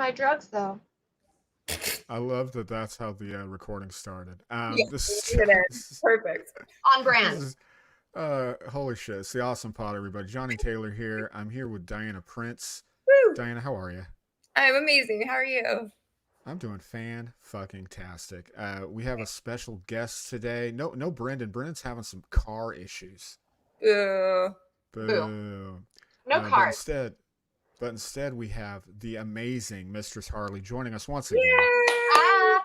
buy drugs, though. I love that that's how the recording started. Perfect. On brand. Holy shit. It's the Awesome Pod, everybody. Johnny Taylor here. I'm here with Diana Prince. Woo! Diana, how are you? I'm amazing. How are you? I'm doing fan-fucking-tastic. We have a special guest today. No Brendan. Brendan's having some car issues. Boo. Boo. No cars. But instead, we have the amazing Mistress Harley joining us once again.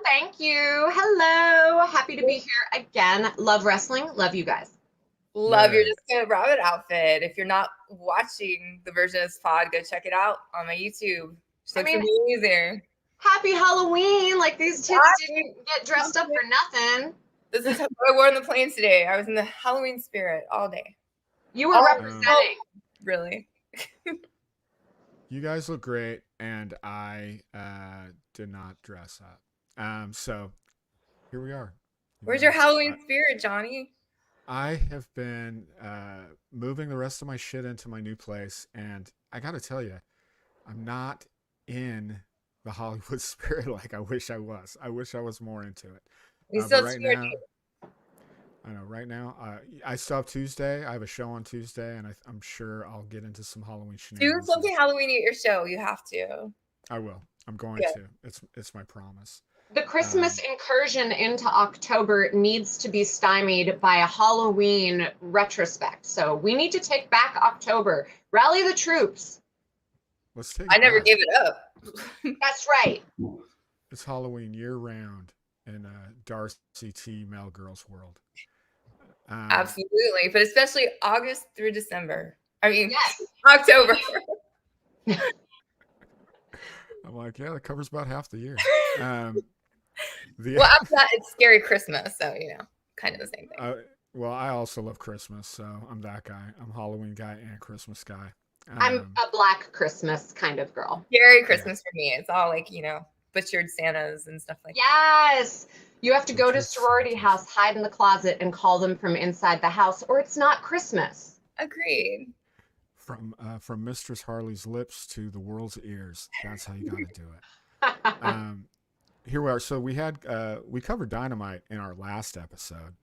Thank you. Hello. Happy to be here again. Love wrestling. Love you guys. Love your Jessica Rabbit outfit. If you're not watching the version of this pod, go check it out on my YouTube. She looks amazing. Happy Halloween. Like, these tits didn't get dressed up for nothing. This is what I wore on the plane today. I was in the Halloween spirit all day. You were representing. Really? You guys look great, and I did not dress up. So here we are. Where's your Halloween spirit, Johnny? I have been moving the rest of my shit into my new place, and I got to tell you, I'm not in the Hollywood spirit like I wish I was. I wish I was more into it. You still right now, I know. Right now, I still have Tuesday. I have a show on Tuesday, and I'm sure I'll get into some Halloween shenanigans. Do something Halloween at your show. You have to. I will. I'm going to. It's my promise. The Christmas incursion into October needs to be stymied by a Halloween retrospect. So we need to take back October. Rally the troops. Let's take. I never gave it up. That's right. It's Halloween year round in Darcy the Mail Girl's world. Absolutely, but especially August through December. I mean, yes. October. I'm like, yeah, that covers about half the year. Well, after that, it's Scary Christmas, so kind of the same thing. Well, I also love Christmas, so I'm that guy. I'm Halloween guy and Christmas guy. I'm a Black Christmas kind of girl. Scary Christmas for me. It's all like, butchered Santas and stuff like that. Yes. You have to go to sorority house, hide in the closet, and call them from inside the house, or it's not Christmas. Agreed. From Mistress Harley's lips to the world's ears. That's how you got to do it. Here we are. So we covered Dynamite in our last episode.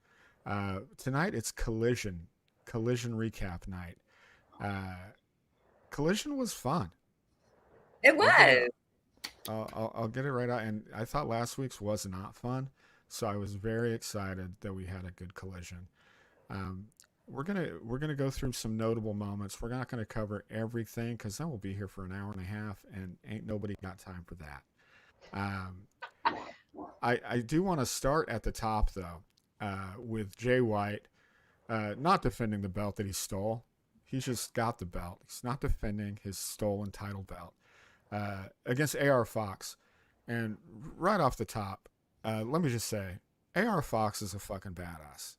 Tonight it's Collision recap night. Collision was fun. It was. I'll get it right out. And I thought last week's was not fun, so I was very excited that we had a good Collision. We're gonna go through some notable moments. We're not gonna cover everything because then we'll be here for an hour and a half, and ain't nobody got time for that. I do want to start at the top though, with Jay White not defending the belt that he stole. He just got the belt. He's not defending his stolen title belt against AR Fox. And right off the top, let me just say, AR Fox is a fucking badass.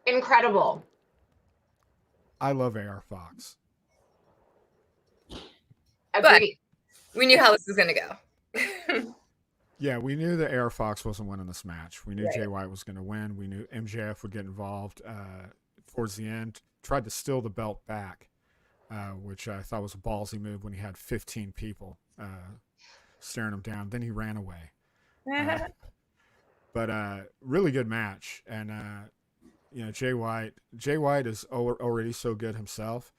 Incredible. I love AR Fox. Agreed. But we knew how this was going to go. Yeah, we knew that AR Fox wasn't winning this match. We knew Jay White was going to win. We knew MJF would get involved towards the end. Tried to steal the belt back, which I thought was a ballsy move when he had 15 people staring him down. Then he ran away. But really good match. And, Jay White is already so good himself.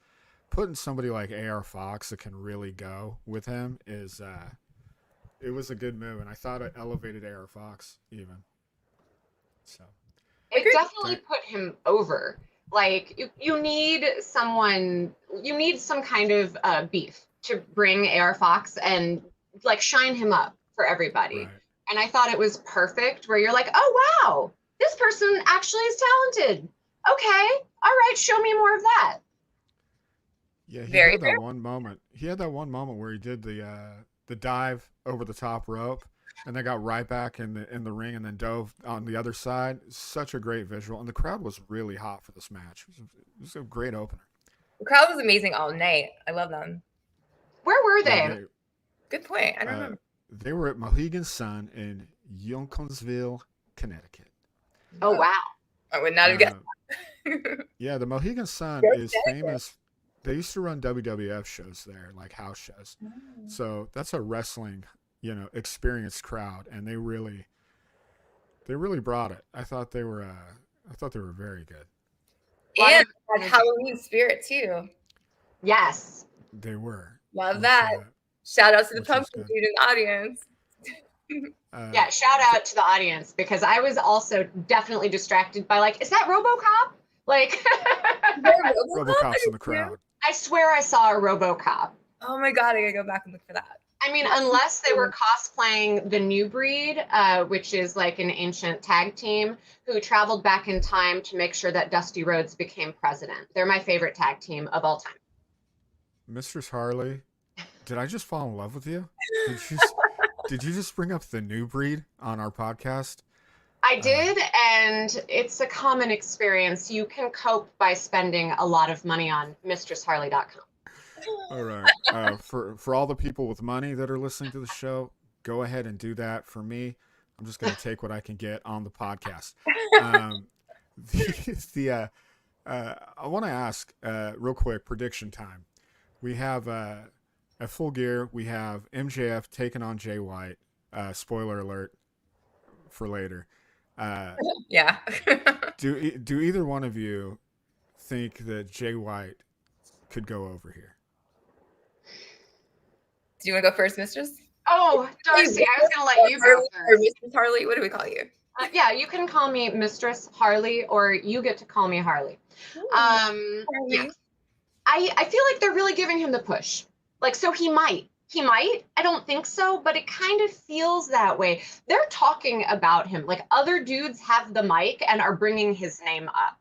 Putting somebody like AR Fox that can really go with him is it was a good move. And I thought it elevated AR Fox even. So it definitely put him over. Like, you need someone, you need some kind of beef to bring AR Fox and, like, shine him up for everybody. Right. And I thought it was perfect where you're like, oh, wow, this person actually is talented. Okay, all right, show me more of that. Yeah, he had that one moment. He had that one moment where he did the dive over the top rope. And they got right back in the ring and then dove on the other side. Such a great visual. And the crowd was really hot for this match. It was a great opener. The crowd was amazing all night. I love them. Where were they? Good point. I don't remember. They were at Mohegan Sun in Yonkonsville, Connecticut. Oh, wow. I would not have guessed that. Yeah, the Mohegan Sun is famous. They used to run WWF shows there, like house shows. So that's a wrestling experienced crowd, and they really brought it. I thought they were very good. And had Halloween spirit too. Yes. They were. Love that. Shout out to the pumpkin dude in the audience. Yeah, shout out to the audience, because I was also definitely distracted by, like, is that RoboCop? Like, RoboCop's in the crowd. I swear I saw a RoboCop. Oh my God, I gotta go back and look for that. I mean, unless they were cosplaying the New Breed, which is like an ancient tag team who traveled back in time to make sure that Dusty Rhodes became president. They're my favorite tag team of all time. Mistress Harley, did I just fall in love with you? Did you just bring up the New Breed on our podcast? I did, and it's a common experience. You can cope by spending a lot of money on mistressharley.com. All right. For all the people with money that are listening to the show, go ahead and do that. For me, I'm just going to take what I can get on the podcast. I want to ask real quick, prediction time. We have at Full Gear, we have MJF taking on Jay White. Spoiler alert for later. Yeah. Do either one of you think that Jay White could go over here? Do you want to go first, Mistress? Oh, Darcy, I was going to let you go first. Or Mistress Harley, what do we call you? Yeah, you can call me Mistress Harley, or you get to call me Harley. Yeah. I feel like they're really giving him the push. Like, so he might. I don't think so, but it kind of feels that way. They're talking about him. Like, other dudes have the mic and are bringing his name up.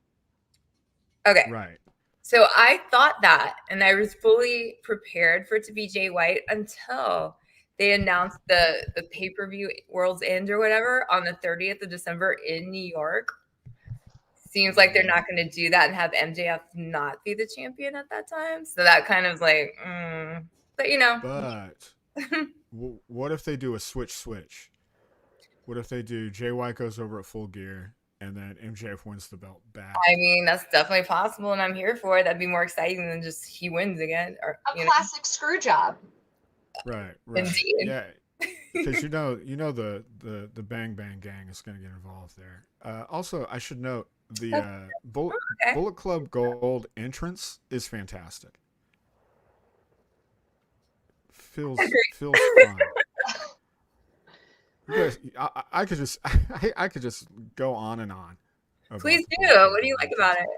Okay. Right. So I thought that, and I was fully prepared for it to be Jay White until they announced the pay-per-view World's End or whatever on the 30th of December in New York. Seems like they're not going to do that and have MJF not be the champion at that time. So that kind of like, but you know. But what if they do a switch? What if they do Jay White goes over at Full Gear and then MJF wins the belt back? I mean, that's definitely possible, and I'm here for it. That'd be more exciting than just he wins again. Or a classic screw job. Right. Indeed. Yeah. Because you know the Bang Bang Gang is going to get involved there. Also, I should note the Bullet Club Gold entrance is fantastic. Feels fun. Because I could just go on and on. Please do. What do you like about it?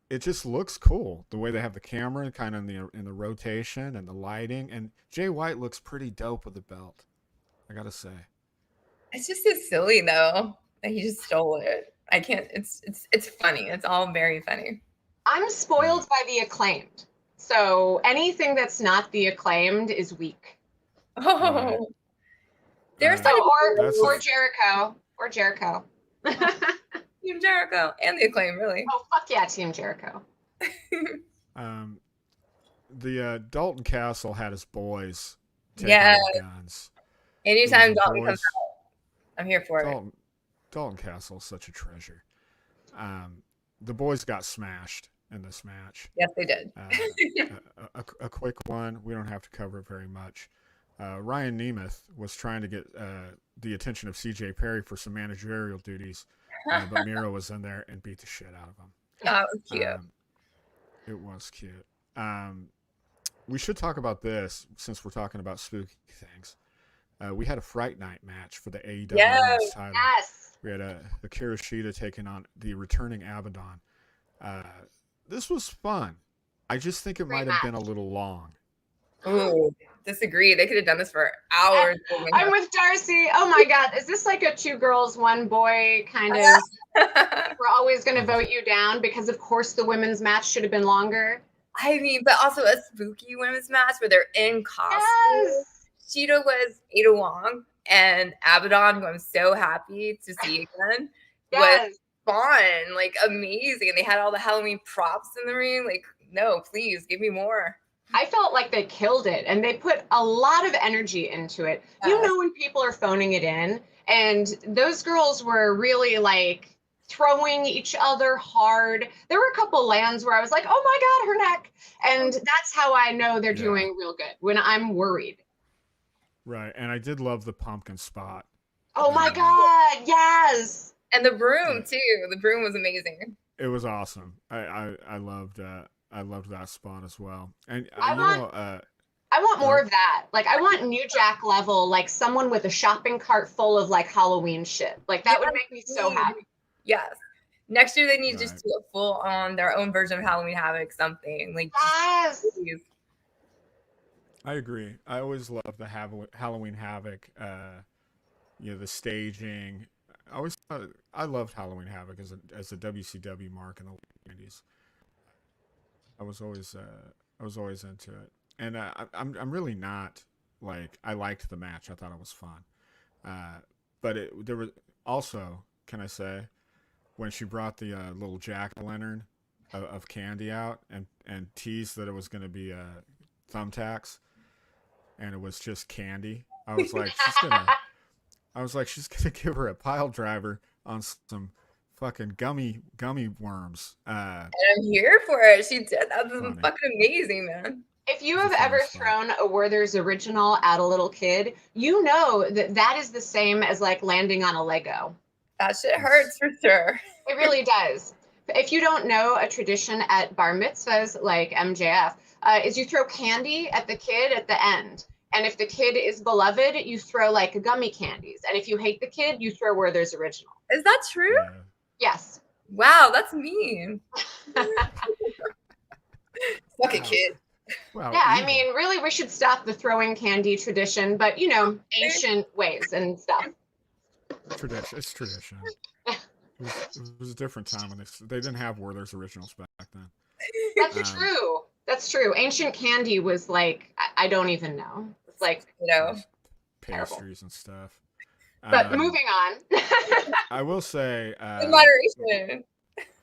It just looks cool. The way they have the camera kind of in the rotation and the lighting, and Jay White looks pretty dope with the belt. I gotta say. It's just so silly though that he just stole it. I can't. It's funny. It's all very funny. I'm spoiled by the Acclaimed, so anything that's not the Acclaimed is weak. Oh. Right. There's or Jericho. Team Jericho and the Acclaim, really. Oh, fuck yeah, Team Jericho. The Dalton Castle had his boys take guns. Anytime Dalton comes out, I'm here for it. Dalton Castle is such a treasure. The boys got smashed in this match. Yes, they did. A quick one. We don't have to cover it very much. Ryan Nemeth was trying to get the attention of CJ Perry for some managerial duties, but Miro was in there and beat the shit out of him. Oh, it was cute. It was cute. We should talk about this since we're talking about spooky things. We had a Fright Night match for the AEW title. Yes. We had Akira Shida taking on the returning Abaddon. This was fun. I just think it might have been a little long. Ooh, disagree. They could have done this for hours. I'm with Darcy. Oh my God. Is this like a 2 girls, 1 boy kind of? We're always going to vote you down because, of course, the women's match should have been longer. I mean, but also a spooky women's match where they're in costume. Yes. Shida was Ada Wong, and Abaddon, who I'm so happy to see again, was fun, like amazing. And they had all the Halloween props in the ring. Like, no, please give me more. I felt like they killed it, and they put a lot of energy into it. Yes. You know when people are phoning it in, and those girls were really like throwing each other hard. There were a couple lands where I was like, oh my God, her neck. And that's how I know they're doing real good, when I'm worried. Right, and I did love the pumpkin spot. Oh my God, yes! And the broom too. The broom was amazing. It was awesome. I loved that spot as well. And I want more of that. Like, I want New Jack level, like someone with a shopping cart full of like Halloween shit. Like, that would make me so happy. Yes. Next year they need to just do a full on their own version of Halloween Havoc, something like. Yes. I agree. I always love the Halloween Havoc. The staging. I loved Halloween Havoc as a WCW mark in the late 90s. I was always into it, and I'm really not like, I liked the match. I thought it was fun, but there was also, can I say, when she brought the little jack-o'-lantern of candy out and teased that it was going to be thumbtacks, and it was just candy. I was like, she's gonna give her a pile driver on some fucking gummy worms. And I'm here for it. She did. That was fucking amazing, man. If you have ever thrown a Werther's original at a little kid, you know that is the same as like landing on a Lego. That shit hurts for sure. It really does. If you don't know, a tradition at bar mitzvahs like MJF is you throw candy at the kid at the end. And if the kid is beloved, you throw like gummy candies. And if you hate the kid, you throw Werther's original. Is that true? Yeah. Yes. Wow, that's mean. Fuck a kid. Well, yeah, I mean, really, we should stop the throwing candy tradition, but ancient ways and stuff. It's tradition. It was a different time when they didn't have Werther's originals back then. That's true. That's true. Ancient candy was like, I don't even know. It's like, pastries and stuff. But moving on. I will say, in moderation.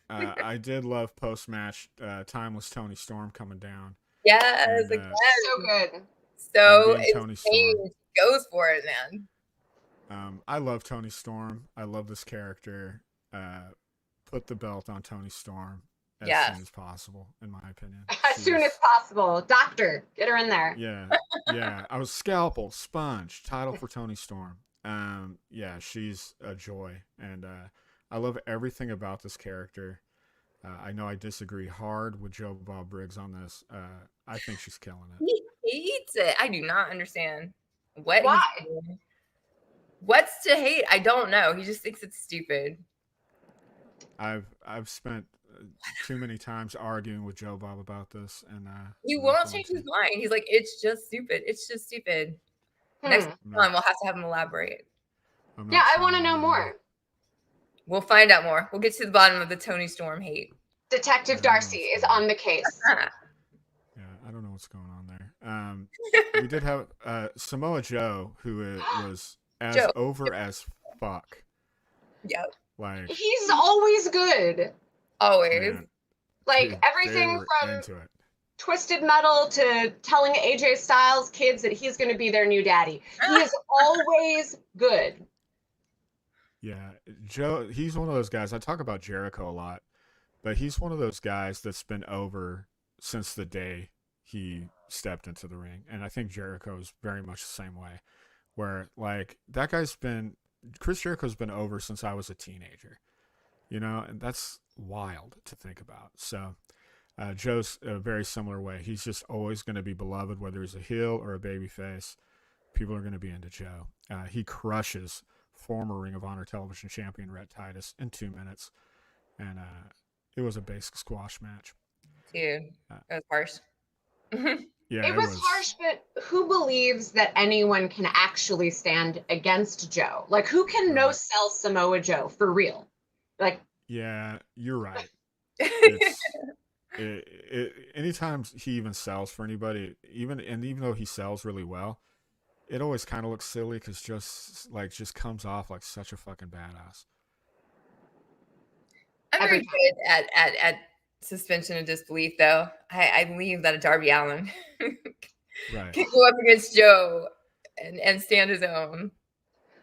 I did love post-match Timeless Tony Storm coming down. Yes, and, again. So good. So Tony Storm goes for it, man. I love Tony Storm. I love this character. Put the belt on Tony Storm as soon as possible, in my opinion. As soon as possible. Doctor, get her in there. Yeah. I was scalpel, sponge, title for Tony Storm. She's a joy, and I love everything about this character. I know I disagree hard with Joe Bob Briggs on this. I think she's killing it. He hates it. I do not understand why. What's to hate? I don't know. He just thinks it's stupid. I've spent too many times arguing with Joe Bob about this, and he won't change his mind. He's like, it's just stupid. It's just stupid. Next time we'll have to have him elaborate. I want to know more. We'll find out more. We'll get to the bottom of the Tony Storm hate. Detective Darcy is on the case. Yeah, I don't know what's going on there. We did have Samoa Joe, who was over as fuck. Yep. Like, he's always good. Always. Man, like everything from Twisted Metal to telling AJ Styles kids that he's going to be their new daddy. He is always good. Yeah, Joe, he's one of those guys. I talk about Jericho a lot, but he's one of those guys that's been over since the day he stepped into the ring. And I think Jericho is very much the same way, where like Chris Jericho's been over since I was a teenager, and that's wild to think about. So Joe's a very similar way. He's just always going to be beloved, whether he's a heel or a babyface. People are going to be into Joe. He crushes former Ring of Honor television champion Rhett Titus in 2 minutes, and it was a basic squash match. Dude, it was harsh. Yeah, it was harsh, but who believes that anyone can actually stand against Joe? Like, who can no-sell Samoa Joe for real? Like, yeah, you're right. Anytime he even sells for anybody, even though he sells really well, it always kind of looks silly because just comes off like such a fucking badass. I'm very good at suspension of disbelief, though. I believe that a Darby Allin can go up against Joe and stand his own.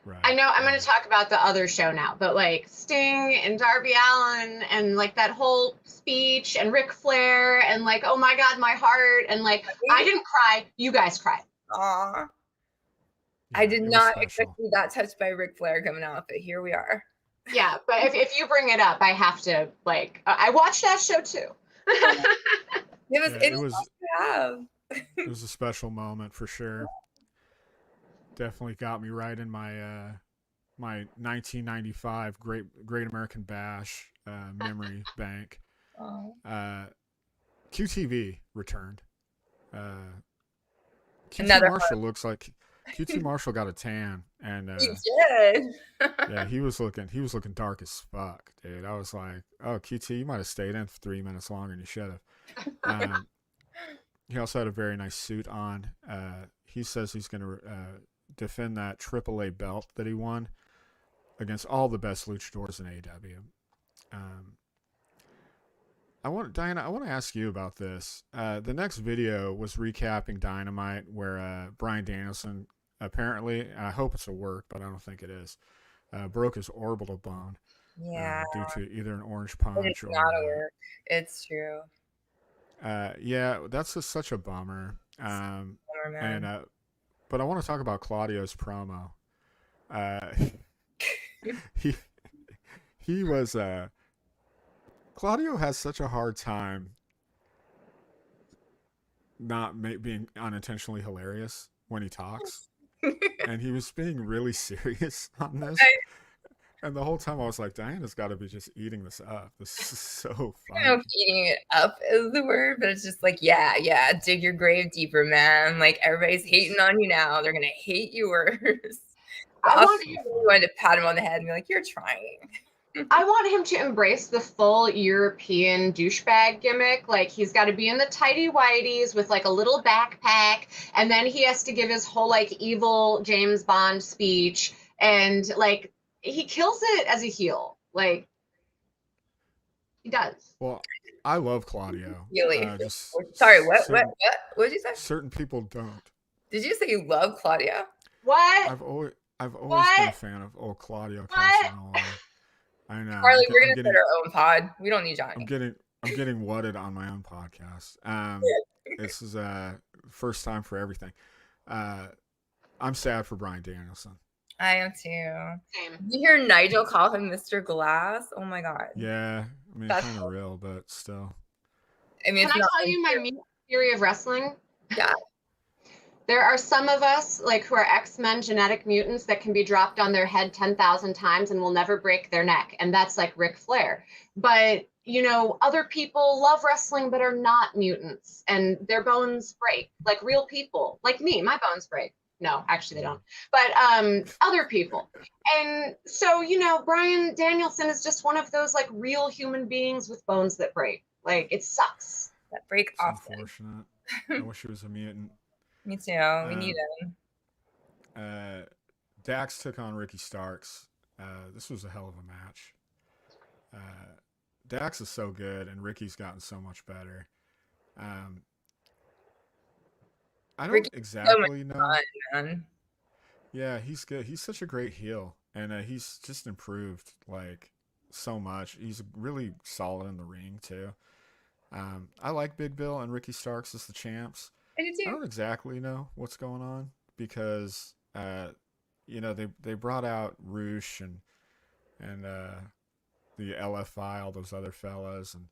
Right. I know I'm going to talk about the other show now, but like Sting and Darby Allin and like that whole speech and Ric Flair and like, oh my God, my heart. And like, I didn't cry. You guys cried. Aww. Yeah, I did it was not special. expect to be that touched by Ric Flair coming out, but here we are. Yeah, but if you bring it up, I have to I watched that show too. It was it was a special moment for sure. Definitely got me right in my my 1995 Great American Bash memory bank. Oh. QTV returned. QT Marshall looks like QT Marshall got a tan, and he did. yeah, he was looking dark as fuck, dude. I was like, oh, QT, you might have stayed in for 3 minutes longer than you should have. He also had a very nice suit on. He says he's going to defend that AAA belt that he won against all the best luchadors in AEW. Diana, I want to ask you about this. The next video was recapping Dynamite, where Bryan Danielson apparently, I hope it's a work, but I don't think it is, broke his orbital bone. Yeah. Due to either an orange punch it's or not a work. It's true. Yeah, that's just such a bummer. But I want to talk about Claudio's promo. He was Claudio has such a hard time not being unintentionally hilarious when he talks, and he was being really serious on this. And the whole time I was like, Diana's got to be just eating this up. This is so funny. I don't know if eating it up is the word, but it's just like, yeah, dig your grave deeper, man. Like, everybody's hating on you now. They're going to hate you worse. I wanted to pat him on the head and be like, you're trying. I want him to embrace the full European douchebag gimmick. Like, he's got to be in the tighty whities with like a little backpack, and then he has to give his whole like evil James Bond speech, and like he kills it as a heel. Like, he does. Well, I love Claudio. Really? Sorry, what did you say? Certain people don't. Did you say you love Claudio? What? I've always been a fan of old Claudio Castagnoli. I know. Harley, we're gonna start our own pod. We don't need Johnny. I'm getting wutted on my own podcast. This is first time for everything. I'm sad for Bryan Danielson. I am too. Same. You hear Nigel call him Mr. Glass? Oh my god. Yeah, I mean, it's kind of real, but still. I mean, can I tell you my theory of wrestling? Yeah. There are some of us, like, who are X-Men genetic mutants that can be dropped on their head 10,000 times and will never break their neck. And that's like Ric Flair. But, you know, other people love wrestling but are not mutants and their bones break, like real people, like me, my bones break. No, actually they don't. But other people. And so, you know, Bryan Danielson is just one of those like real human beings with bones that break. Like, it sucks. That break off. Unfortunate. I wish he was a mutant. Me too. We need him. Dax took on Ricky Starks. This was a hell of a match. Dax is so good, and Ricky's gotten so much better. I don't exactly know. Fun. Yeah, he's good. He's such a great heel, and he's just improved like so much. He's really solid in the ring too. I like Big Bill and Ricky Starks as the champs. I do too. I don't exactly know what's going on because you know, they brought out Roosh and the LFI, all those other fellas, and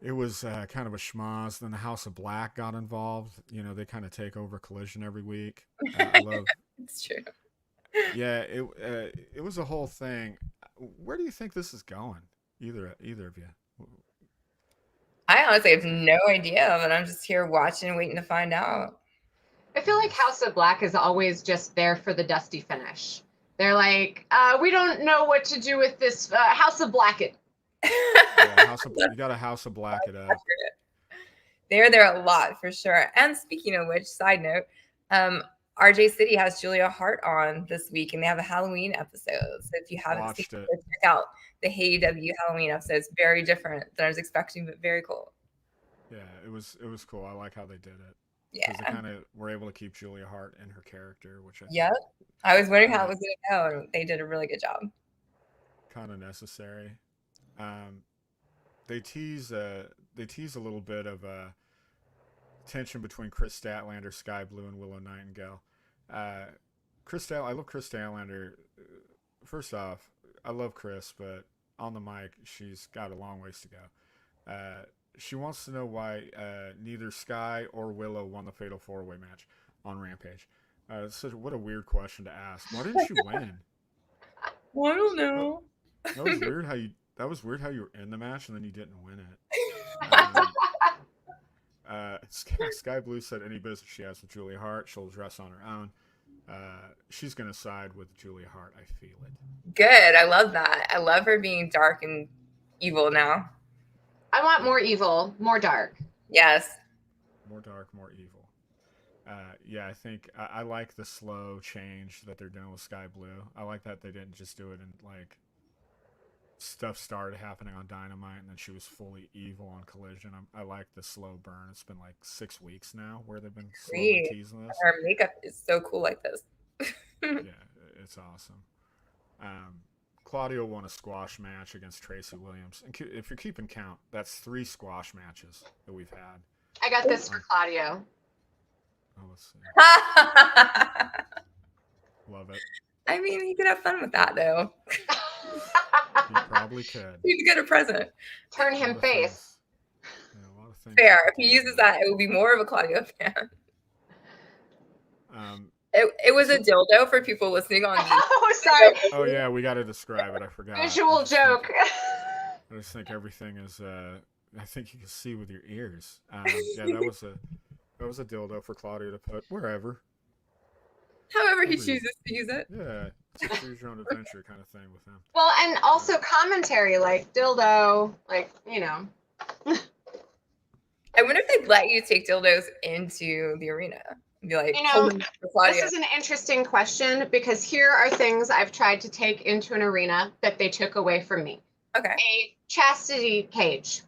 it was kind of a schmoz. Then the House of Black got involved. You know, they kind of take over Collision every week. I love. It's true. Yeah, it was a whole thing. Where do you think this is going? Either of you? I honestly have no idea, but I'm just here watching and waiting to find out. I feel like House of Black is always just there for the dusty finish. They're like, we don't know what to do with this House of Black it. Yeah, you got a House of Black it up. They're there a lot for sure. And speaking of which, side note, RJ City has Julia Hart on this week, and they have a Halloween episode. So if you haven't seen it, check out the AEW Halloween episode. It's very different than I was expecting, but very cool. Yeah, it was cool. I like how they did it. Yeah, because they kind of were able to keep Julia Hart in her character, which I was wondering how it was going to go, and they did a really good job. Kind of necessary. They tease a little bit of tension between Chris Statlander, Sky Blue, and Willow Nightingale, Chris I love Chris Statlander. First off, I love Chris, but on the mic, she's got a long ways to go. She wants to know why neither Sky or Willow won the Fatal 4-Way match on Rampage. What a weird question to ask. Why didn't you win? I don't know. That was weird how you were in the match and then you didn't win it. Sky Blue said any business she has with Julia Hart, she'll address on her own. She's going to side with Julia Hart. I feel it. Good. I love that. I love her being dark and evil now. I want more evil, more dark. Yes. More dark, more evil. I think I like the slow change that they're doing with Sky Blue. I like that they didn't just do it and like stuff started happening on Dynamite and then she was fully evil on Collision. I like the slow burn. It's been like 6 weeks now where they've been slowly teasing this. Her makeup is so cool like this. Yeah, it's awesome. Claudio won a squash match against Tracy Williams. And if you're keeping count, that's 3 squash matches that we've had. I got this for Claudio. Oh, let's see. Love it. I mean, he could have fun with that, though. He probably could. He'd get a present. Turn him face. Yeah, a lot of things. Fair. If he uses that, it will be more of a Claudio fan. It was a dildo for people listening on. Oh, sorry. Oh yeah, we got to describe it. I forgot. Visual joke. I just think everything is. I think you can see with your ears. Yeah, that was a dildo for Claudia to put wherever. However he chooses to use it. Yeah, it's a choose your own adventure kind of thing with him. Well, and also commentary like dildo, like I wonder if they'd let you take dildos into the arena. Be like, this is an interesting question because here are things I've tried to take into an arena that they took away from me. Okay. A chastity cage,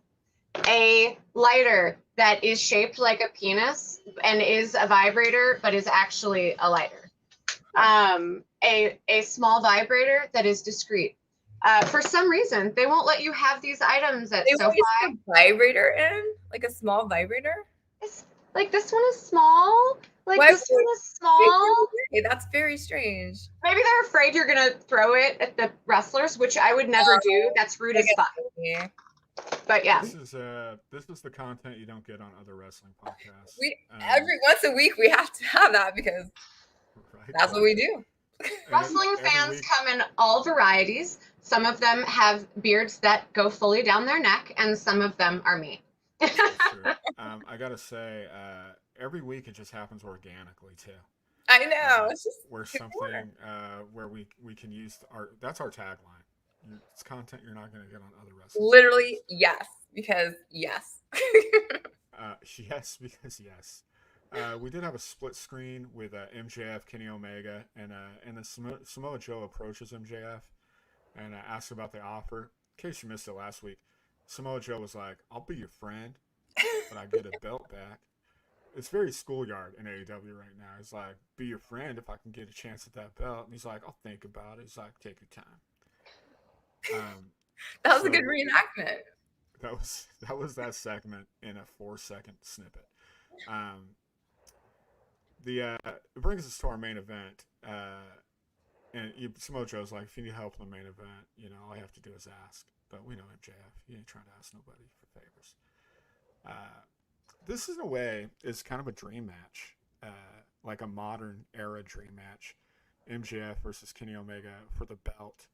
a lighter that is shaped like a penis and is a vibrator but is actually a lighter, a small vibrator that is discreet. For some reason, they won't let you have these items at SoFi. A vibrator in, like a small vibrator. Like this one is small. Like this one is small. That's very strange. Maybe they're afraid you're gonna throw it at the wrestlers, which I would never do. That's rude as fuck. But yeah, this is the content you don't get on other wrestling podcasts. Every once a week we have to have that because that's what we do. Wrestling fans come in all varieties. Some of them have beards that go fully down their neck, and some of them are me. Sure. I gotta say, every week it just happens organically too. I know. It's just where something where we can use that's our tagline. It's content you're not gonna get on other wrestling. Literally, yes, because yes. Yes, because yes. We did have a split screen with MJF, Kenny Omega, and then Samoa Joe approaches MJF and asks about the offer. In case you missed it last week, Samoa Joe was like, "I'll be your friend, but I get a belt back." It's very schoolyard in AEW right now. It's like, "Be your friend if I can get a chance at that belt." And he's like, "I'll think about it." He's like, "Take your time." That was a good reenactment. That was that segment in a 4-second snippet. It brings us to our main event. And Samoa Joe's like, if you need help in the main event, all you have to do is ask. But we know MJF. He ain't trying to ask nobody for favors. This, in a way, is kind of a dream match. Like a modern era dream match. MJF versus Kenny Omega for the belt.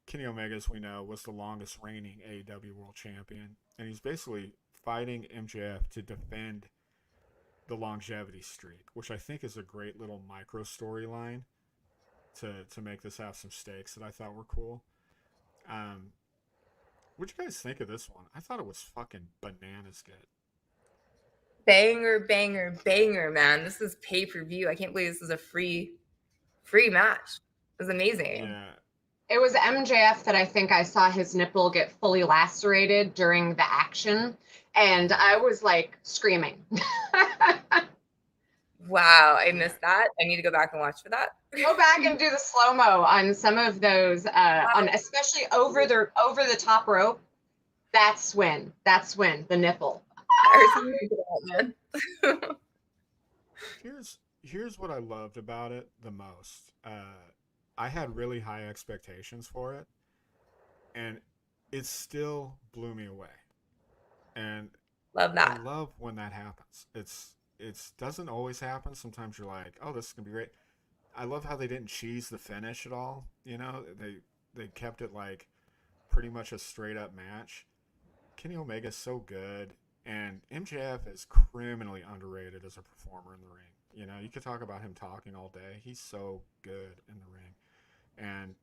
Kenny Omega, as we know, was the longest reigning AEW World Champion. And he's basically fighting MJF to defend the longevity streak, which I think is a great little micro storyline to make this have some stakes that I thought were cool. What'd you guys think of this one? I thought it was fucking bananas good. Banger, banger, banger, man. This is pay-per-view. I can't believe this is a free match. It was amazing. Yeah. It was MJF that I think I saw his nipple get fully lacerated during the action, and I was like screaming. Wow, I missed that. I need to go back and watch for that. Go back and do the slow-mo on some of those, on especially over the top rope. That's when the nipple. Here's here's what I loved about it the most. I had really high expectations for it, and it still blew me away. And Love I that. love when that happens. It's doesn't always happen. Sometimes you're like, oh, this is gonna be great. I love how they didn't cheese the finish at all. You know, they kept it like pretty much a straight up match. Kenny Omega's so good, and MJF is criminally underrated as a performer in the ring. You know, you could talk about him talking all day. He's so good in the ring. And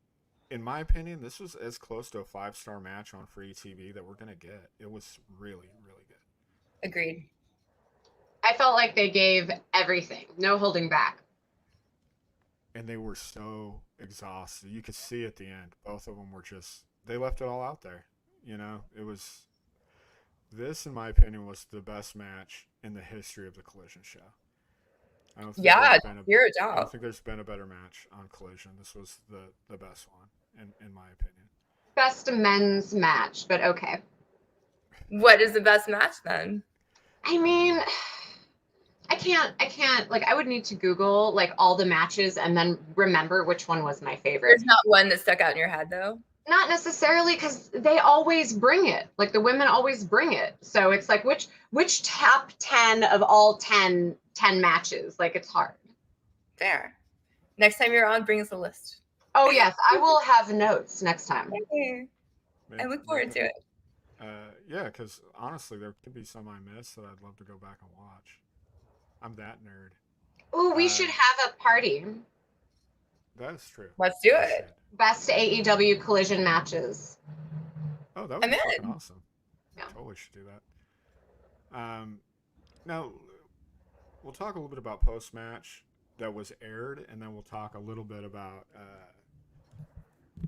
in my opinion, this was as close to a 5-star match on free TV that we're going to get. It was really, really good. Agreed. I felt like they gave everything, no holding back. And they were so exhausted. You could see at the end, both of them were just, they left it all out there. You know, this, in my opinion, was the best match in the history of the Collision show. I don't think Yeah, I don't think there's been a better match on Collision. This was the best one, in my opinion. Best men's match, but okay. What is the best match then? I mean, I can't, like, I would need to Google, like, all the matches and then remember which one was my favorite. There's not one that stuck out in your head, though? Not necessarily, because they always bring it. Like, the women always bring it. So it's like, which top 10 of all 10 matches? Like, it's hard. Fair. Next time you're on, bring us a list. Oh, yes. I will have notes next time. Okay. I look forward to it. Yeah, because honestly, there could be some I missed that I'd love to go back and watch. I'm that nerd. Ooh, we should have a party. That is true. Let's do it. Best AEW Collision matches. Oh, that would be fucking awesome. Yeah. Totally should do that. Now, we'll talk a little bit about post-match that was aired, and then we'll talk a little bit about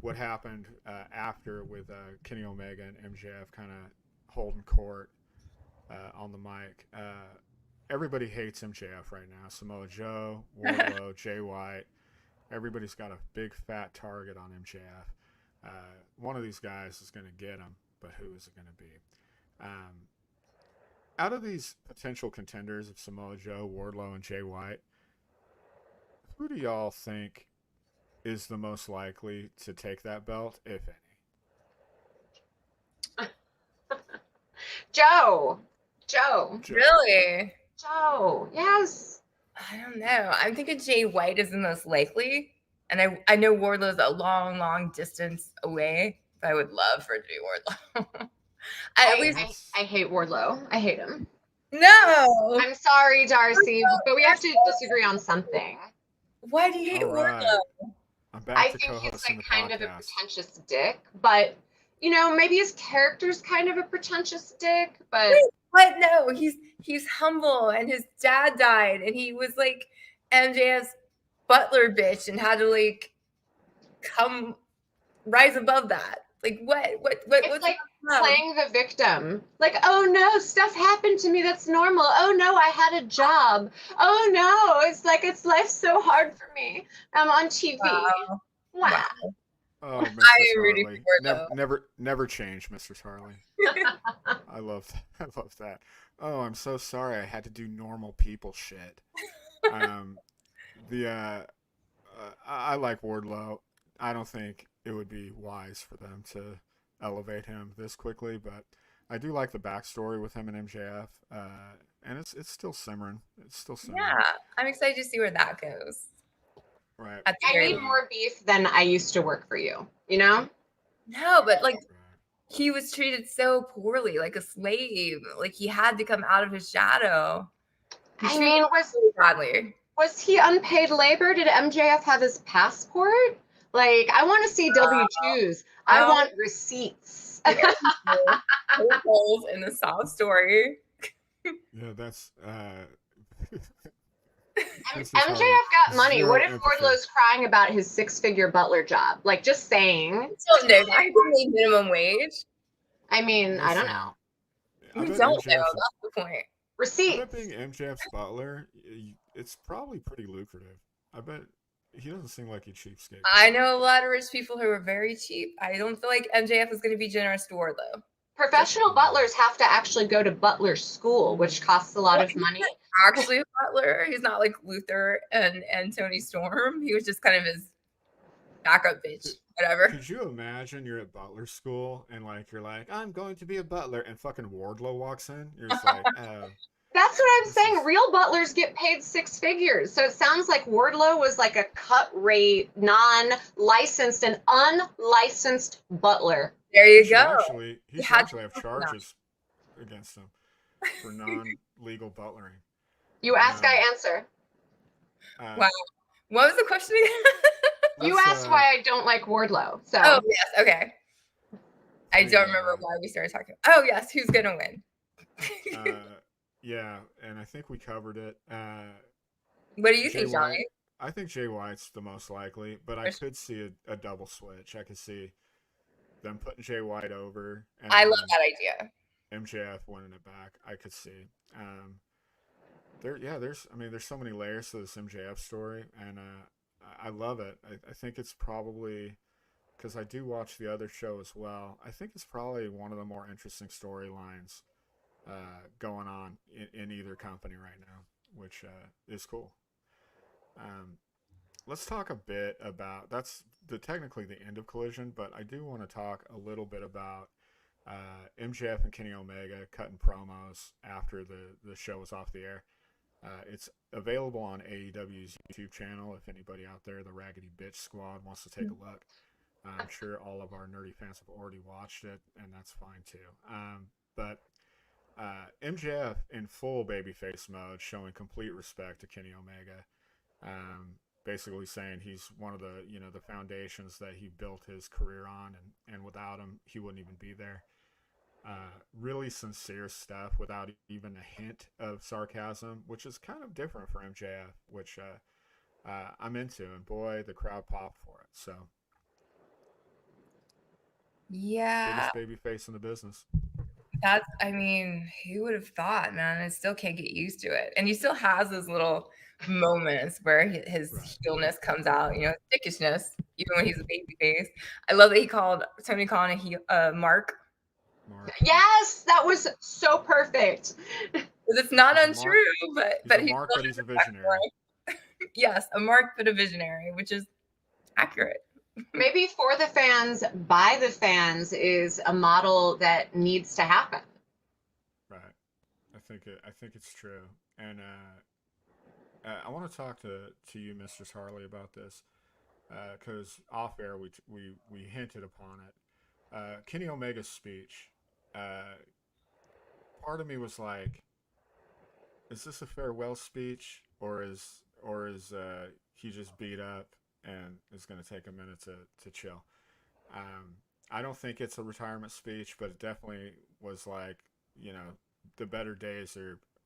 what happened after with Kenny Omega and MJF kind of holding court on the mic. Everybody hates MJF right now. Samoa Joe, Wardlow, Jay White. Everybody's got a big fat target on MJF. One of these guys is going to get him, but who is it going to be? Out of these potential contenders of Samoa Joe, Wardlow, and Jay White, who do y'all think is the most likely to take that belt, if any? Joe. Really? Joe. Yes. I don't know. I'm thinking Jay White is the most likely. And I know Wardlow's a long, long distance away, but I would love for it to be Wardlow. I hate Wardlow. I hate him. No. I'm sorry, Darcy, but we have to disagree on something. Why do you hate Wardlow? I think he's like kind of a pretentious dick, but you know, maybe his character's kind of a pretentious dick, but What? No, he's humble, and his dad died, and he was like MJF's butler bitch, and had to like rise above that. Like what? What's like playing the victim? Like, oh no, stuff happened to me. That's normal. Oh no, I had a job. Oh no, it's life's so hard for me. I'm on TV. Wow. Oh, Mistress Harley. Never change, Mistress Harley. I love that. Oh, I'm so sorry. I had to do normal people shit. I like Wardlow. I don't think it would be wise for them to elevate him this quickly, but I do like the backstory with him and MJF, and it's still simmering. Yeah, I'm excited to see where that goes. Right. I need more beef than I used to work for you, you know? No, but like he was treated so poorly, like a slave. Like he had to come out of his shadow. I mean, was he unpaid labor? Did MJF have his passport? Like, I want to see W-2s. I want receipts. Holes in the sob story. Yeah, that's MJF got money. What if Wardlow's crying about his 6-figure butler job? Like, just saying. So no, I can make minimum wage. I mean, I don't know. You don't know. That's the point. Receipts. I bet being MJF's butler, it's probably pretty lucrative. I bet he doesn't seem like a cheapskate. I know a lot of rich people who are very cheap. I don't feel like MJF is going to be generous to Wardlow. Professional butlers have to actually go to butler school, which costs a lot of money. Actually a butler. He's not like Luther and Tony Storm. He was just kind of his backup bitch, whatever. Could you imagine you're at butler school and like you're like, I'm going to be a butler, and fucking Wardlow walks in? You're just like, oh. That's what I'm saying. Real butlers get paid 6 figures. So it sounds like Wardlow was like a cut rate, non-licensed and unlicensed butler. There you go. He should actually have charges against him for non-legal butlering. You ask, I answer. Wow. What was the question again? You asked why I don't like Wardlow. So. Oh, yes. Okay. I don't remember why we started talking. Oh, yes. Who's going to win? Yeah, and I think we covered it. What do you think, Johnny? I think Jay White's the most likely, but I could see a double switch. I could see them putting Jay White over. And I love that idea. MJF winning it back. I could see. There's so many layers to this MJF story, and I love it. I think it's probably, because I do watch the other show as well, I think it's probably one of the more interesting storylines going on in either company right now, which is cool. Let's talk a bit about, that's technically the end of Collision, but I do want to talk a little bit about MJF and Kenny Omega cutting promos after the show was off the air. It's available on AEW's YouTube channel if anybody out there, the Raggedy Bitch Squad, wants to take a look. I'm sure all of our nerdy fans have already watched it, and that's fine too. But MJF in full babyface mode, showing complete respect to Kenny Omega, basically saying he's one of the the foundations that he built his career on, and without him he wouldn't even be there. Really sincere stuff without even a hint of sarcasm, which is kind of different for MJF, which I'm into, and boy, the crowd popped for it. So yeah, biggest baby face in the business. Who would have thought, man? I still can't get used to it. And he still has those little moments where his heelness comes out, dickishness, even when he's a baby face. I love that he called Tony Khan a Mark. Yes, that was so perfect. It's not untrue, but he's Mark, but he's a visionary. Yes, a Mark, but a visionary, which is accurate. Maybe for the fans, by the fans is a model that needs to happen. Right. I think it's true. And I want to talk to you, Mistress Harley, about this, because off air we hinted upon it. Kenny Omega's speech. Part of me was like, is this a farewell speech, or is he just beat up and is going to take a minute to chill? I don't think it's a retirement speech, but it definitely was like, the better days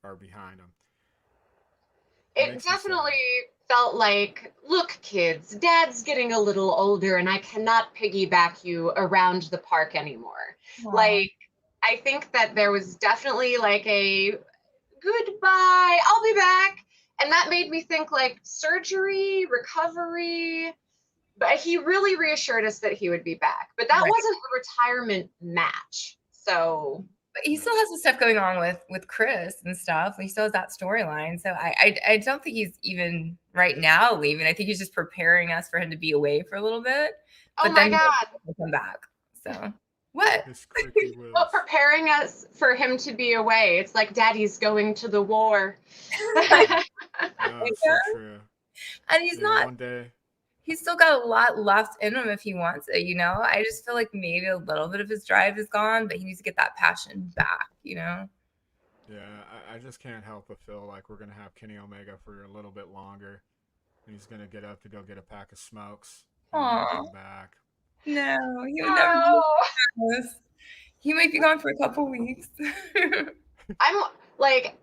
are behind him. It definitely felt like, look, kids, Dad's getting a little older and I cannot piggyback you around the park anymore. Aww. Like, I think that there was definitely like a goodbye, I'll be back. And that made me think like surgery, recovery. But he really reassured us that he would be back. But that wasn't a retirement match. So... But he still has the stuff going on with Chris and stuff. He still has that storyline. So I don't think he's even right now leaving. I think he's just preparing us for him to be away for a little bit. But oh my God. He'll come back. So what? Well, preparing us for him to be away. It's like Daddy's going to the war. That's so true. And he's not. One day. He's still got a lot left in him if he wants it, I just feel like maybe a little bit of his drive is gone, but he needs to get that passion back, Yeah, I just can't help but feel like we're going to have Kenny Omega for a little bit longer. He's going to get up to go get a pack of smokes. And come back. No, he would never do this. He might be gone for a couple weeks. I'm like...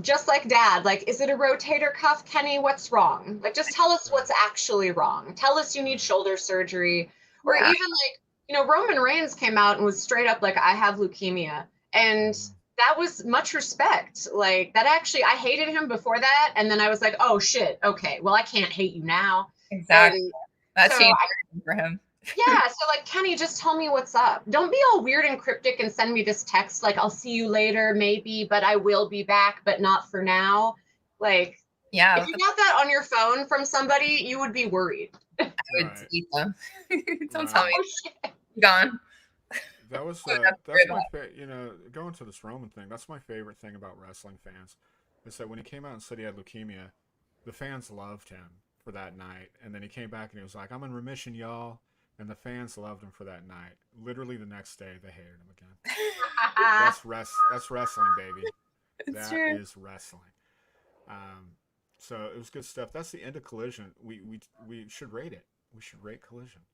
just like Dad, like, is it a rotator cuff, Kenny? What's wrong? Like, just tell us what's actually wrong. Tell us you need shoulder surgery. Or even like, Roman Reigns came out and was straight up like, I have leukemia. And that was much respect. Like, that actually, I hated him before that. And then I was like, oh shit, okay, well, I can't hate you now. Exactly. That's changed for him. Yeah, so like, Kenny, just tell me what's up. Don't be all weird and cryptic and send me this text like, I'll see you later, maybe, but I will be back, but not for now. Like, Yeah, if you got that on your phone from somebody, you would be worried. I would Right. delete them. Don't Right. tell me. Oh, shit. Gone. That was I would have to worry that's my about going to this Roman thing. That's my favorite thing about wrestling fans, is that when he came out and said he had leukemia, the fans loved him for that night, and then he came back and he was like, "I'm in remission, y'all," and the fans loved him for that night. Literally the next day, they hated him again. That's wrestling, baby. It's That true. is wrestling. So it was good stuff. That's the end of Collision. We should rate it. We should rate Collision.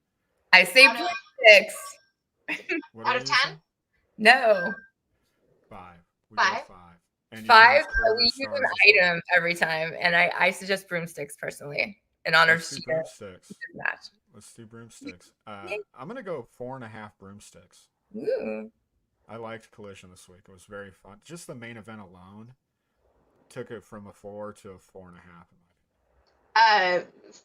I say Out of- 6. What Out are of you 10? using? No. 5. We 5? go 5. And you can 5. use quarter We use stars an as well. item every time, and I suggest broomsticks personally in honor of Let's do Sheeta broomsticks. match. Let's do broomsticks. I'm gonna go 4.5 broomsticks. Ooh. I liked Collision this week. It was very fun. Just the main event alone took it from a 4 to a 4.5.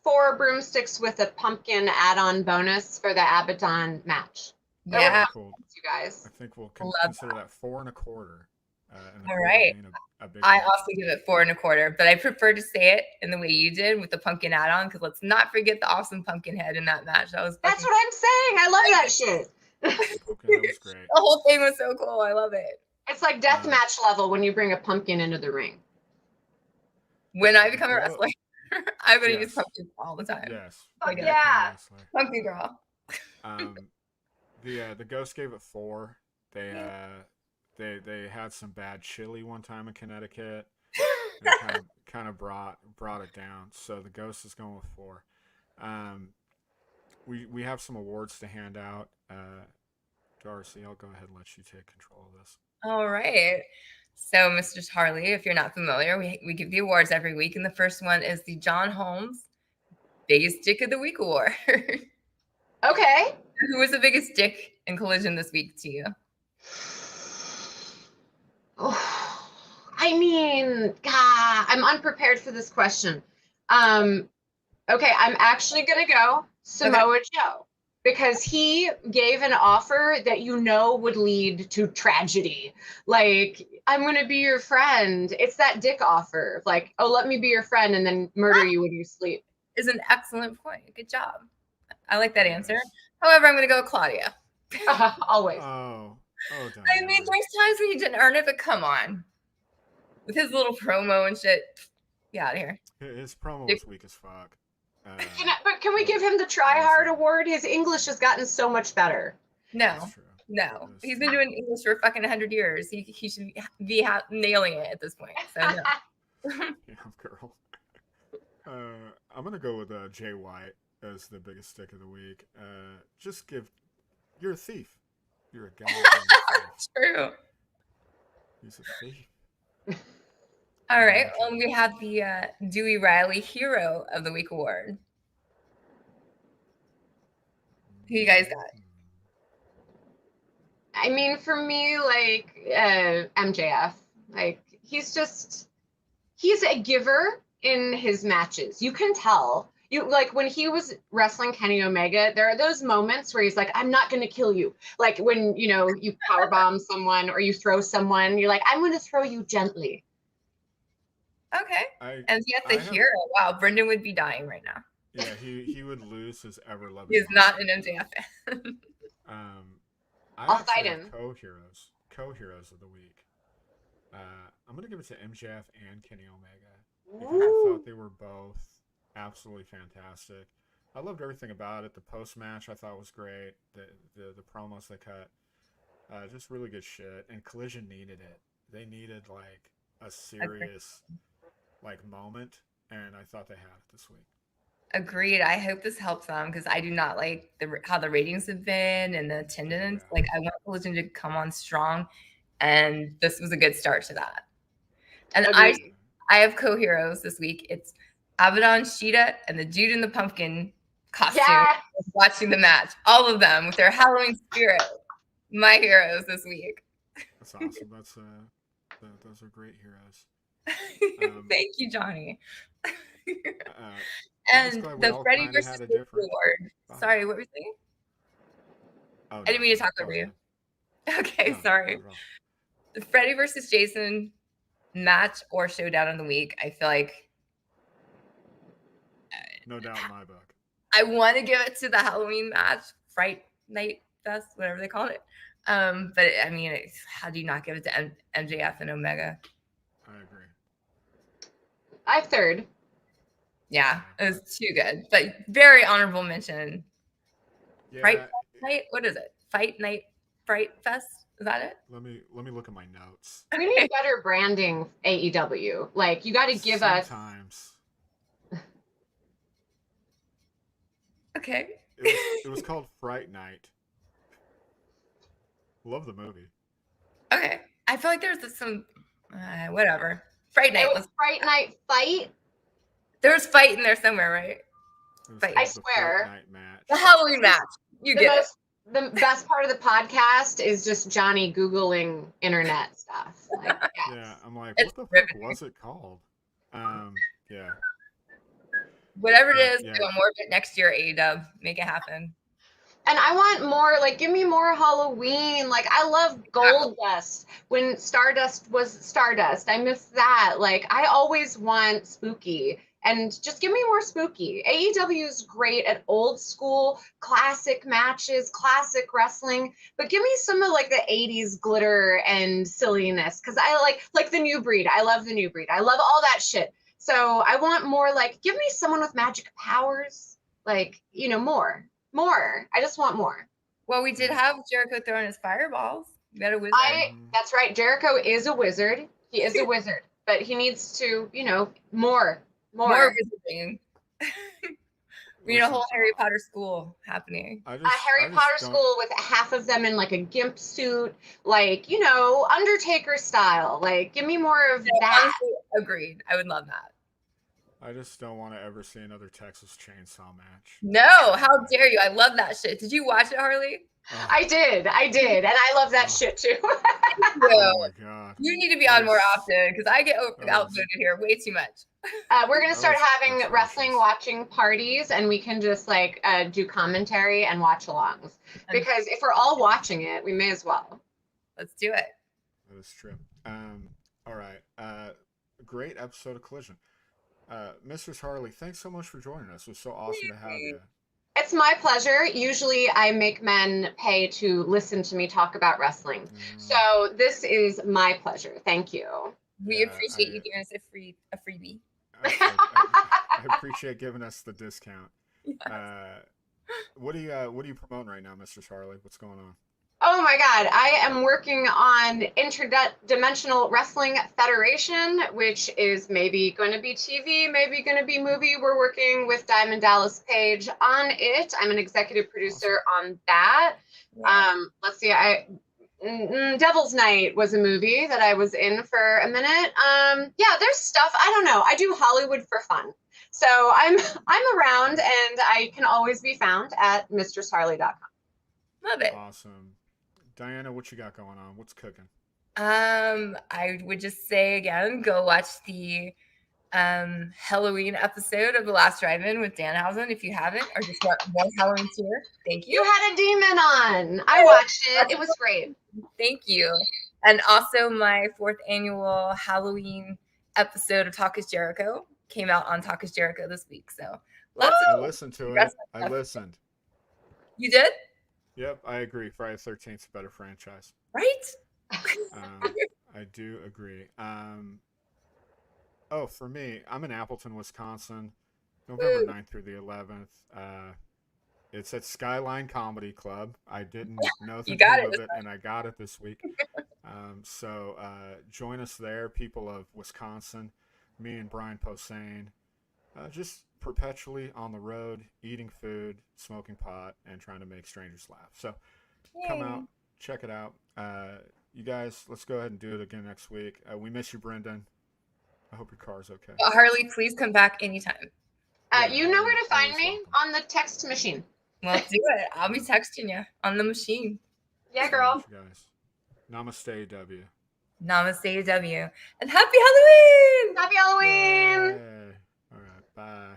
4 broomsticks with a pumpkin add-on bonus for the Abaddon match. Yeah. Cool. You guys. I think we'll Love consider that 4.25. And the All quarter right. being a big I hit. also give it 4.25, but I prefer to say it in the way you did with the pumpkin add-on, because let's not forget the awesome pumpkin head in that match. That was That's what I'm saying. I love that shit. Pumpkin was great. The whole thing was so cool. I love it. It's like death match level when you bring a pumpkin into the ring. When I become a Well, wrestler, I'm gonna yes. use pumpkins all the time. Yes. Fuck Pumpkin yeah. wrestler. Pumpkin girl. The Ghost gave it 4. They had some bad chili one time in Connecticut. And kind of brought it down. So the Ghost is going with 4. We have some awards to hand out. Darcy, I'll go ahead and let you take control of this. All right. So, Mistress Harley, if you're not familiar, we give the awards every week, and the first one is the John Holmes Biggest Dick of the Week award. Okay. Who was the biggest dick in Collision this week to you? Oh, I mean, God, I'm unprepared for this question. Okay, I'm actually gonna go Samoa Joe, because he gave an offer that would lead to tragedy. Like, I'm gonna be your friend. It's that dick offer. Like, oh, let me be your friend and then murder you when you sleep. Is an excellent point. Good job. I like that answer. Yes. However, I'm gonna go with Claudia. Always. Oh, I mean, there's times when he didn't earn it, but come on. With his little promo and shit. Get out of here. His promo was weak as fuck. But can we give him the Try Hard award? His English has gotten so much better. No. That's true. No. That's He's been true. doing English for fucking 100 years. He should be nailing it at this point. So, no. Yeah, girl. I'm gonna go with Jay White as the biggest stick of the week. You're a thief. You're a goddamn thief. True. He's a thief. All right. Well, we have the Dewey Riley Hero of the Week award. Who you guys got? I mean, for me, like, MJF, like, he's a giver in his matches. You can tell. Like, when he was wrestling Kenny Omega, there are those moments where he's like, I'm not going to kill you. Like, when, you powerbomb someone or you throw someone, you're like, I'm going to throw you gently. Okay. And yet the hero. Wow, Brendan would be dying right now. Yeah, he would lose his ever-loving. He's not an MJF fan. I'll fight him. Co-heroes of the week. I'm going to give it to MJF and Kenny Omega. Because I thought they were both absolutely fantastic. I loved everything about it. The post-match I thought was great. The promos they cut. Just really good shit. And Collision needed it. They needed, like, a serious, like, moment. And I thought they had it this week. Agreed. I hope this helps them, because I do not like how the ratings have been and the attendance. Yeah. Like, I want Collision to come on strong, and this was a good start to that. And I have co-heroes this week. It's Abaddon, Sheeta, and the dude in the pumpkin costume watching the match. All of them with their Halloween spirit. My heroes this week. That's awesome. Those are great heroes. Thank you, Johnny. And the Freddie versus Award. Sorry, what were you saying? I didn't mean to talk over you. Okay, sorry. The Freddy versus Jason match or showdown of the week. I feel like no doubt in my book. I want to give it to the Halloween match, Fright Night Fest, whatever they call it. But I mean, how do you not give it to MJF and Omega? I agree. I third. Yeah, it was too good, but very honorable mention. Yeah. Fright Night? What is it? Fight Night Fright Fest? Is that it? Let me look at my notes. We need better branding, AEW. Like, you got to give us. Sometimes. Okay. It was called Fright Night. Love the movie. Okay. I feel like there's some, whatever. Fright Night. It was Fright Night Fight. There was fight in there somewhere, right? Fight. I swear. The Halloween match. You get it. The best part of the podcast is just Johnny Googling internet stuff. Like, yes. Yeah, I'm like, what the fuck was it called? Yeah. Whatever it is, do more of it next year, AEW. Make it happen. And I want more, like, give me more Halloween. Like, I love Gold Dust when Stardust was Stardust. I miss that. Like, I always want spooky. And just give me more spooky. AEW is great at old school, classic matches, classic wrestling. But give me some of, like, the 80s glitter and silliness. Because I like the New Breed. I love the New Breed. I love all that shit. So I want more, like, give me someone with magic powers. Like, more. More. I just want more. Well, we did have Jericho throwing his fireballs. You got a wizard. That's right. Jericho is a wizard. He is a wizard. But he needs to, more. More wizarding. We need a whole Harry Potter school happening. A Harry Potter school with half of them in, like, a gimp suit, like, Undertaker style. Like, give me more of that. Honestly, agreed. I would love that. I just don't want to ever see another Texas Chainsaw match. No, how dare you? I love that shit. Did you watch it, Harley? I did, and I love that shit too. Oh my god! You need to be on more often because I get outvoted here way too much. We're gonna start having wrestling watching parties, and we can just do commentary and watch alongs. Because if we're all watching it, we may as well. Let's do it. That is true. All right. Great episode of Collision. Mistress Harley, thanks so much for joining us. It was so awesome to have you. It's my pleasure. Usually I make men pay to listen to me talk about wrestling. So this is my pleasure. Thank you. We appreciate you giving us a freebie. I appreciate giving us the discount. Yes. What are you promoting right now, Mistress Harley? What's going on? Oh my God, I am working on Interdimensional Wrestling Federation, which is maybe going to be TV, maybe going to be movie. We're working with Diamond Dallas Page on it. I'm an executive producer on that. Yeah. Let's see, Devil's Night was a movie that I was in for a minute. Yeah, there's stuff. I don't know. I do Hollywood for fun. So I'm around, and I can always be found at mistressharley.com. Love it. Awesome. Diana, what you got going on? What's cooking? I would just say again, go watch the Halloween episode of The Last Drive-In with Danhausen if you haven't, or just want one Halloween tour. Thank you. You had a demon on. I watched it. It was great. Thank you. And also my 4th annual Halloween episode of Talk is Jericho came out on Talk is Jericho this week. So I listened to it. I listened. You did? Yep, I agree. Friday the 13th is a better franchise. Right? I do agree. For me, I'm in Appleton, Wisconsin, November 9th through the 11th. It's at Skyline Comedy Club. I didn't know the name of it, and I got it this week. So join us there, people of Wisconsin. Me and Brian Posehn, just perpetually on the road, eating food, smoking pot, and trying to make strangers laugh. So come out, check it out. You guys, let's go ahead and do it again next week. We miss you, Brendan. I hope your car's okay. Harley, please come back anytime. You know where to find me on the text machine. Well, do it. I'll be texting you on the machine. Yeah, girl. You guys. Namaste, W. Namaste, W. And happy Halloween! Happy Halloween! Yay. All right, bye.